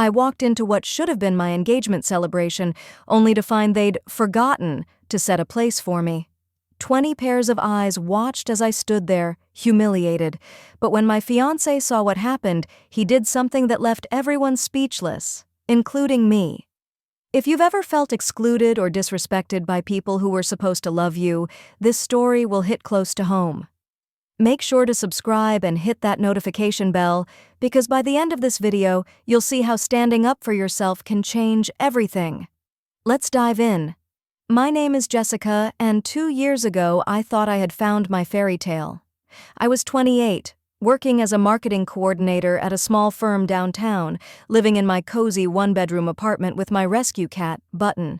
I walked into what should have been my engagement celebration, only to find they'd forgotten to set a place for me. 20 pairs of eyes watched as I stood there, humiliated. But when my fiancé saw what happened, he did something that left everyone speechless, including me. If you've ever felt excluded or disrespected by people who were supposed to love you, this story will hit close to home. Make sure to subscribe and hit that notification bell, because by the end of this video, you'll see how standing up for yourself can change everything. Let's dive in. My name is Jessica, and 2 years ago I thought I had found my fairy tale. I was 28, working as a marketing coordinator at a small firm downtown, living in my cozy one-bedroom apartment with my rescue cat, Button.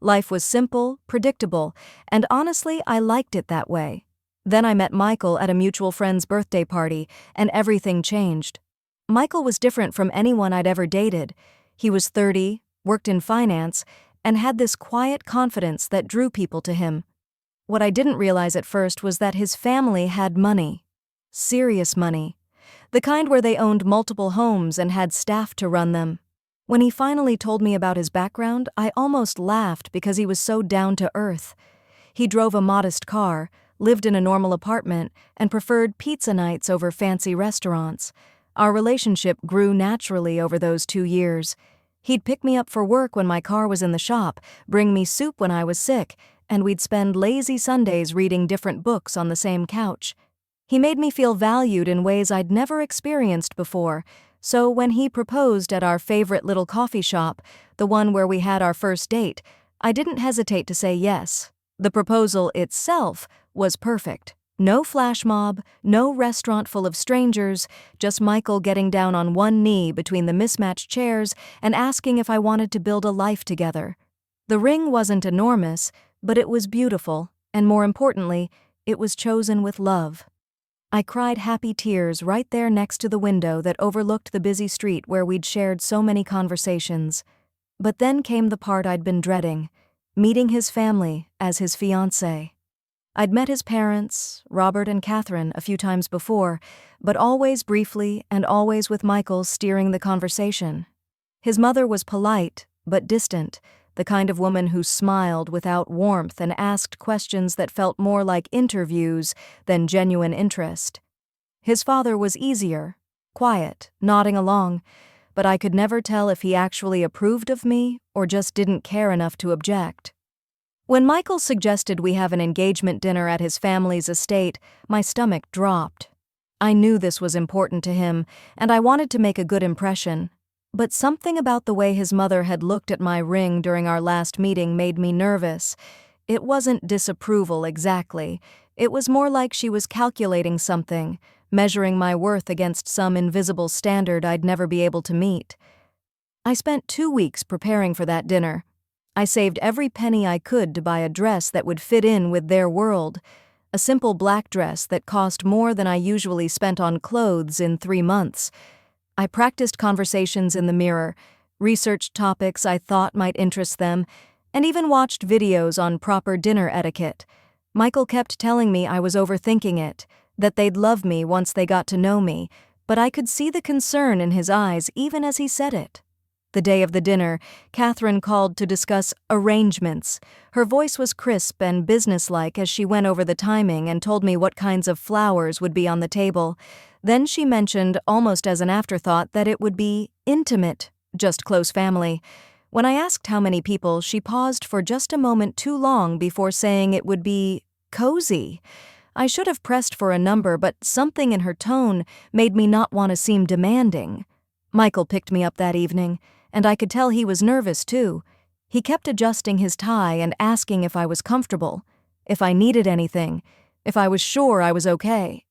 Life was simple, predictable, and honestly, I liked it that way. Then I met Michael at a mutual friend's birthday party, and everything changed. Michael was different from anyone I'd ever dated. He was 30, worked in finance, and had this quiet confidence that drew people to him. What I didn't realize at first was that his family had money. Serious money. The kind where they owned multiple homes and had staff to run them. When he finally told me about his background, I almost laughed because he was so down to earth. He drove a modest car, lived in a normal apartment, and preferred pizza nights over fancy restaurants. Our relationship grew naturally over those 2 years. He'd pick me up for work when my car was in the shop, bring me soup when I was sick, and we'd spend lazy Sundays reading different books on the same couch. He made me feel valued in ways I'd never experienced before, so when he proposed at our favorite little coffee shop, the one where we had our first date, I didn't hesitate to say yes. The proposal itself was perfect. No flash mob, no restaurant full of strangers, just Michael getting down on one knee between the mismatched chairs and asking if I wanted to build a life together. The ring wasn't enormous, but it was beautiful, and more importantly, it was chosen with love. I cried happy tears right there next to the window that overlooked the busy street where we'd shared so many conversations. But then came the part I'd been dreading, meeting his family as his fiancé. I'd met his parents, Robert and Catherine, a few times before, but always briefly and always with Michael steering the conversation. His mother was polite, but distant, the kind of woman who smiled without warmth and asked questions that felt more like interviews than genuine interest. His father was easier, quiet, nodding along, but I could never tell if he actually approved of me or just didn't care enough to object. When Michael suggested we have an engagement dinner at his family's estate, my stomach dropped. I knew this was important to him, and I wanted to make a good impression. But something about the way his mother had looked at my ring during our last meeting made me nervous. It wasn't disapproval exactly. It was more like she was calculating something, measuring my worth against some invisible standard I'd never be able to meet. I spent 2 weeks preparing for that dinner. I saved every penny I could to buy a dress that would fit in with their world, a simple black dress that cost more than I usually spent on clothes in 3 months. I practiced conversations in the mirror, researched topics I thought might interest them, and even watched videos on proper dinner etiquette. Michael kept telling me I was overthinking it, that they'd love me once they got to know me, but I could see the concern in his eyes even as he said it. The day of the dinner, Catherine called to discuss arrangements. Her voice was crisp and businesslike as she went over the timing and told me what kinds of flowers would be on the table. Then she mentioned, almost as an afterthought, that it would be intimate, just close family. When I asked how many people, she paused for just a moment too long before saying it would be cozy. I should have pressed for a number, but something in her tone made me not want to seem demanding. Michael picked me up that evening, and I could tell he was nervous too. He kept adjusting his tie and asking if I was comfortable, if I needed anything, if I was sure I was okay.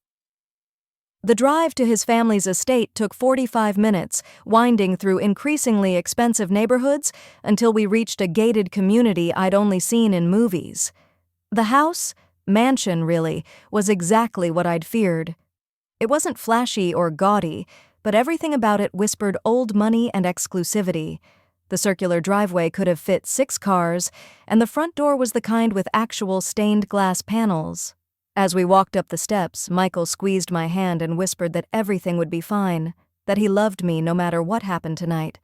The drive to his family's estate took 45 minutes, winding through increasingly expensive neighborhoods until we reached a gated community I'd only seen in movies. The house, mansion really, was exactly what I'd feared. It wasn't flashy or gaudy, but everything about it whispered old money and exclusivity. The circular driveway could have fit 6 cars, and the front door was the kind with actual stained glass panels. As we walked up the steps, Michael squeezed my hand and whispered that everything would be fine, that he loved me no matter what happened tonight.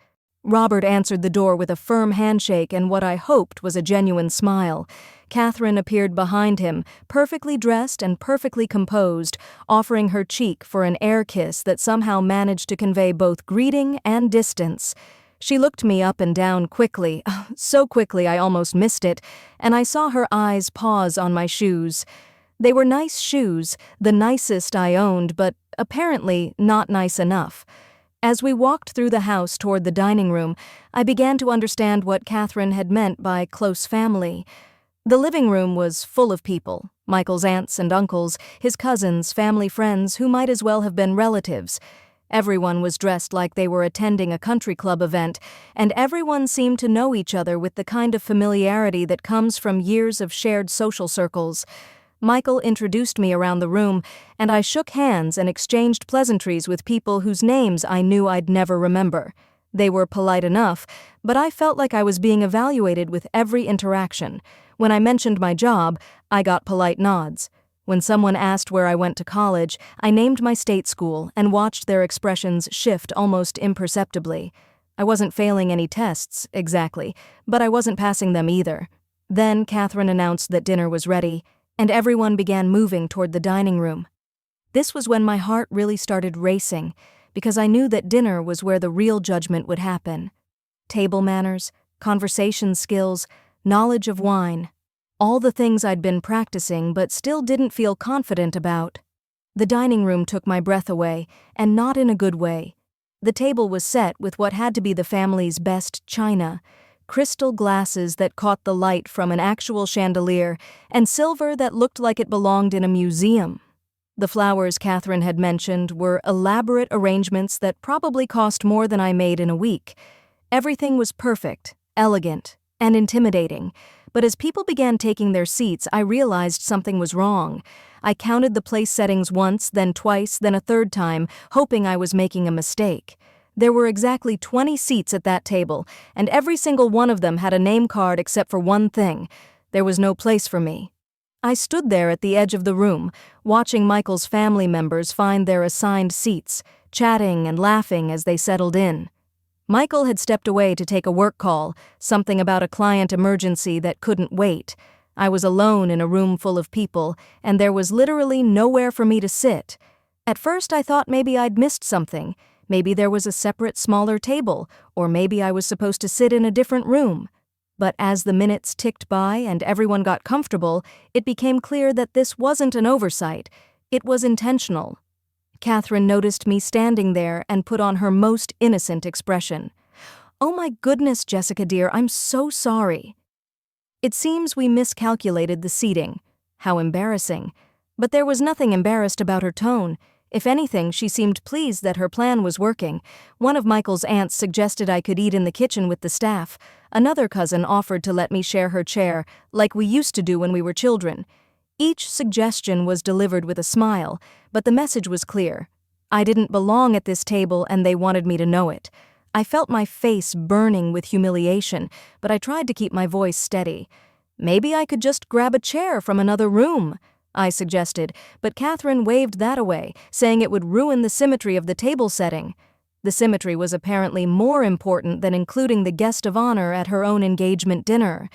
Robert answered the door with a firm handshake and what I hoped was a genuine smile. Catherine appeared behind him, perfectly dressed and perfectly composed, offering her cheek for an air kiss that somehow managed to convey both greeting and distance. She looked me up and down quickly, so quickly I almost missed it, and I saw her eyes pause on my shoes. They were nice shoes, the nicest I owned, but apparently not nice enough. As we walked through the house toward the dining room, I began to understand what Catherine had meant by close family. The living room was full of people, Michael's aunts and uncles, his cousins, family friends who might as well have been relatives. Everyone was dressed like they were attending a country club event, and everyone seemed to know each other with the kind of familiarity that comes from years of shared social circles. Michael introduced me around the room, and I shook hands and exchanged pleasantries with people whose names I knew I'd never remember. They were polite enough, but I felt like I was being evaluated with every interaction. When I mentioned my job, I got polite nods. When someone asked where I went to college, I named my state school and watched their expressions shift almost imperceptibly. I wasn't failing any tests, exactly, but I wasn't passing them either. Then Catherine announced that dinner was ready, and everyone began moving toward the dining room. This was when my heart really started racing, because I knew that dinner was where the real judgment would happen. Table manners, conversation skills, knowledge of wine. All the things I'd been practicing but still didn't feel confident about. The dining room took my breath away, and not in a good way. The table was set with what had to be the family's best china, crystal glasses that caught the light from an actual chandelier, and silver that looked like it belonged in a museum. The flowers Catherine had mentioned were elaborate arrangements that probably cost more than I made in a week. Everything was perfect, elegant, and intimidating, but as people began taking their seats, I realized something was wrong. I counted the place settings once, then twice, then a third time, hoping I was making a mistake. There were exactly 20 seats at that table, and every single one of them had a name card except for one thing. There was no place for me. I stood there at the edge of the room, watching Michael's family members find their assigned seats, chatting and laughing as they settled in. Michael had stepped away to take a work call, something about a client emergency that couldn't wait. I was alone in a room full of people, and there was literally nowhere for me to sit. At first I thought maybe I'd missed something. Maybe there was a separate, smaller table, or maybe I was supposed to sit in a different room. But as the minutes ticked by and everyone got comfortable, it became clear that this wasn't an oversight. It was intentional. Catherine noticed me standing there and put on her most innocent expression. "Oh my goodness, Jessica dear, I'm so sorry." It seems we miscalculated the seating. How embarrassing. But there was nothing embarrassed about her tone. If anything, she seemed pleased that her plan was working. One of Michael's aunts suggested I could eat in the kitchen with the staff. Another cousin offered to let me share her chair, like we used to do when we were children. Each suggestion was delivered with a smile, but the message was clear. I didn't belong at this table and they wanted me to know it. I felt my face burning with humiliation, but I tried to keep my voice steady. "Maybe I could just grab a chair from another room," I suggested, but Catherine waved that away, saying it would ruin the symmetry of the table setting. The symmetry was apparently more important than including the guest of honor at her own engagement dinner.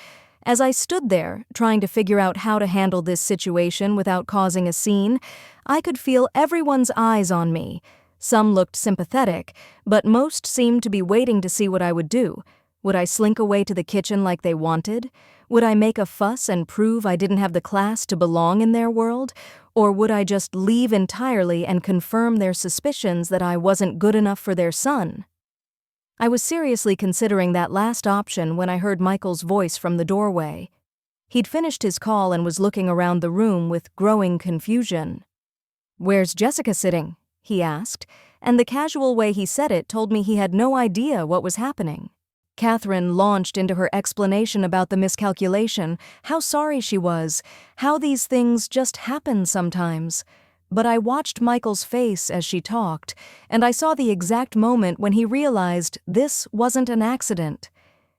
As I stood there, trying to figure out how to handle this situation without causing a scene, I could feel everyone's eyes on me. Some looked sympathetic, but most seemed to be waiting to see what I would do. Would I slink away to the kitchen like they wanted? Would I make a fuss and prove I didn't have the class to belong in their world? Or would I just leave entirely and confirm their suspicions that I wasn't good enough for their son? I was seriously considering that last option when I heard Michael's voice from the doorway. He'd finished his call and was looking around the room with growing confusion. "Where's Jessica sitting?" he asked, and the casual way he said it told me he had no idea what was happening. Catherine launched into her explanation about the miscalculation, how sorry she was, how these things just happen sometimes. But I watched Michael's face as she talked, and I saw the exact moment when he realized this wasn't an accident.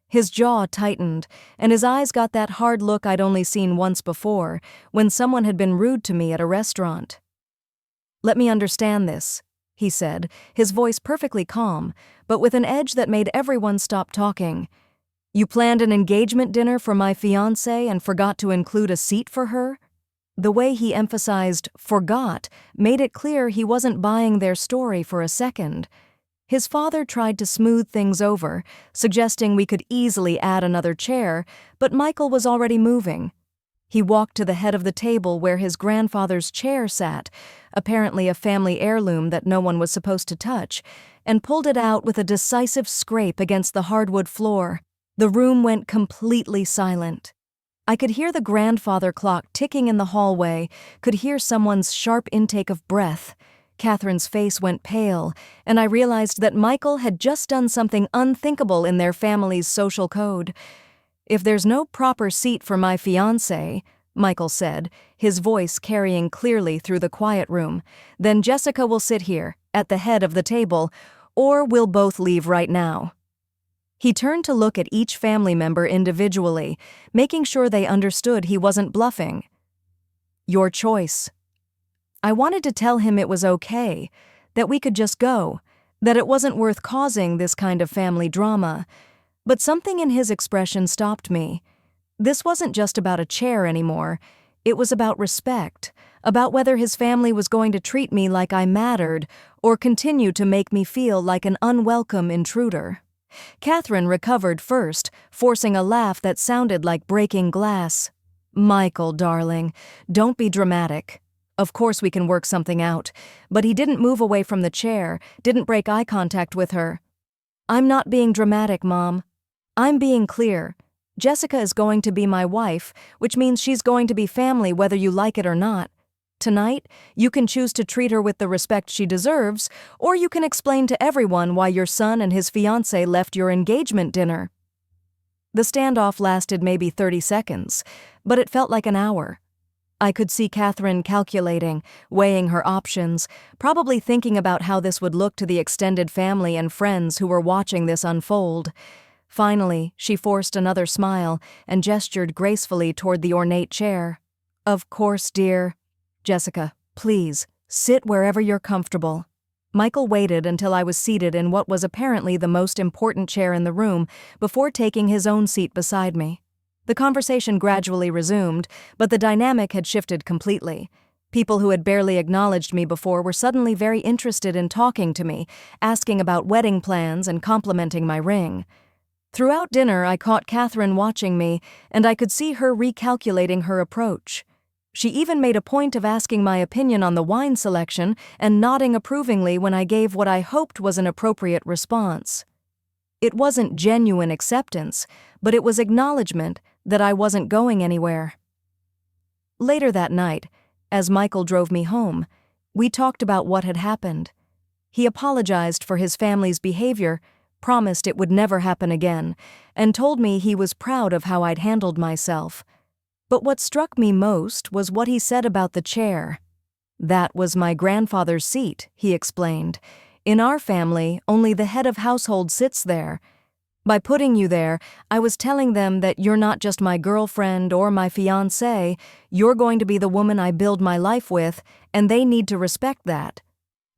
His jaw tightened, and his eyes got that hard look I'd only seen once before, when someone had been rude to me at a restaurant. "Let me understand this," he said, his voice perfectly calm, but with an edge that made everyone stop talking. "You planned an engagement dinner for my fiancée and forgot to include a seat for her?" The way he emphasized "forgot" made it clear he wasn't buying their story for a second. His father tried to smooth things over, suggesting we could easily add another chair, but Michael was already moving. He walked to the head of the table where his grandfather's chair sat, apparently a family heirloom that no one was supposed to touch, and pulled it out with a decisive scrape against the hardwood floor. The room went completely silent. I could hear the grandfather clock ticking in the hallway, could hear someone's sharp intake of breath. Catherine's face went pale, and I realized that Michael had just done something unthinkable in their family's social code. "If there's no proper seat for my fiancé," Michael said, his voice carrying clearly through the quiet room, "then Jessica will sit here, at the head of the table, or we'll both leave right now." He turned to look at each family member individually, making sure they understood he wasn't bluffing. "Your choice." I wanted to tell him it was okay, that we could just go, that it wasn't worth causing this kind of family drama. But something in his expression stopped me. This wasn't just about a chair anymore. It was about respect, about whether his family was going to treat me like I mattered or continue to make me feel like an unwelcome intruder. Catherine recovered first, forcing a laugh that sounded like breaking glass. "Michael, darling, don't be dramatic. Of course we can work something out." But he didn't move away from the chair, didn't break eye contact with her. "I'm not being dramatic, Mom. I'm being clear. Jessica is going to be my wife, which means she's going to be family whether you like it or not. Tonight, you can choose to treat her with the respect she deserves, or you can explain to everyone why your son and his fiancée left your engagement dinner." The standoff lasted maybe 30 seconds, but it felt like an hour. I could see Catherine calculating, weighing her options, probably thinking about how this would look to the extended family and friends who were watching this unfold. Finally, she forced another smile and gestured gracefully toward the ornate chair. "Of course, dear. Jessica, please, sit wherever you're comfortable." Michael waited until I was seated in what was apparently the most important chair in the room before taking his own seat beside me. The conversation gradually resumed, but the dynamic had shifted completely. People who had barely acknowledged me before were suddenly very interested in talking to me, asking about wedding plans and complimenting my ring. Throughout dinner, I caught Catherine watching me, and I could see her recalculating her approach. She even made a point of asking my opinion on the wine selection and nodding approvingly when I gave what I hoped was an appropriate response. It wasn't genuine acceptance, but it was acknowledgement that I wasn't going anywhere. Later that night, as Michael drove me home, we talked about what had happened. He apologized for his family's behavior, promised it would never happen again, and told me he was proud of how I'd handled myself. But what struck me most was what he said about the chair. "That was my grandfather's seat," he explained. "In our family, only the head of household sits there. By putting you there, I was telling them that you're not just my girlfriend or my fiancée, you're going to be the woman I build my life with, and they need to respect that."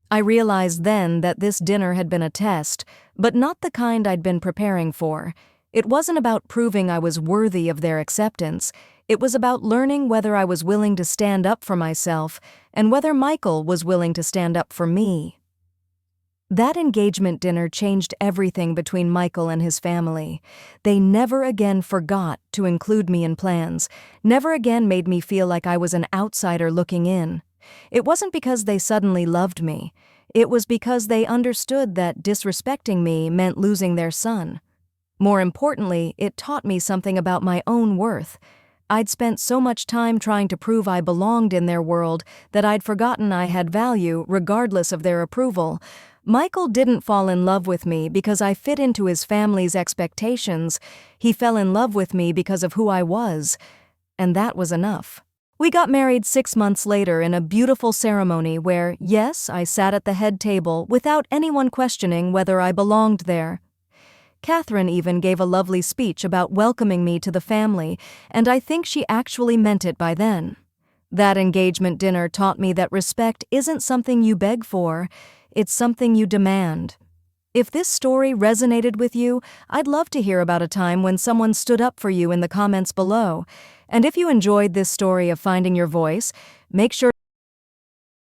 I realized then that this dinner had been a test, but not the kind I'd been preparing for. It wasn't about proving I was worthy of their acceptance. It was about learning whether I was willing to stand up for myself and whether Michael was willing to stand up for me. That engagement dinner changed everything between Michael and his family. They never again forgot to include me in plans, never again made me feel like I was an outsider looking in. It wasn't because they suddenly loved me. It was because they understood that disrespecting me meant losing their son. More importantly, it taught me something about my own worth. I'd spent so much time trying to prove I belonged in their world that I'd forgotten I had value regardless of their approval. Michael didn't fall in love with me because I fit into his family's expectations. He fell in love with me because of who I was, and that was enough. We got married 6 months later in a beautiful ceremony where, yes, I sat at the head table without anyone questioning whether I belonged there. Catherine even gave a lovely speech about welcoming me to the family, and I think she actually meant it by then. That engagement dinner taught me that respect isn't something you beg for, it's something you demand. If this story resonated with you, I'd love to hear about a time when someone stood up for you in the comments below. And if you enjoyed this story of finding your voice, make sure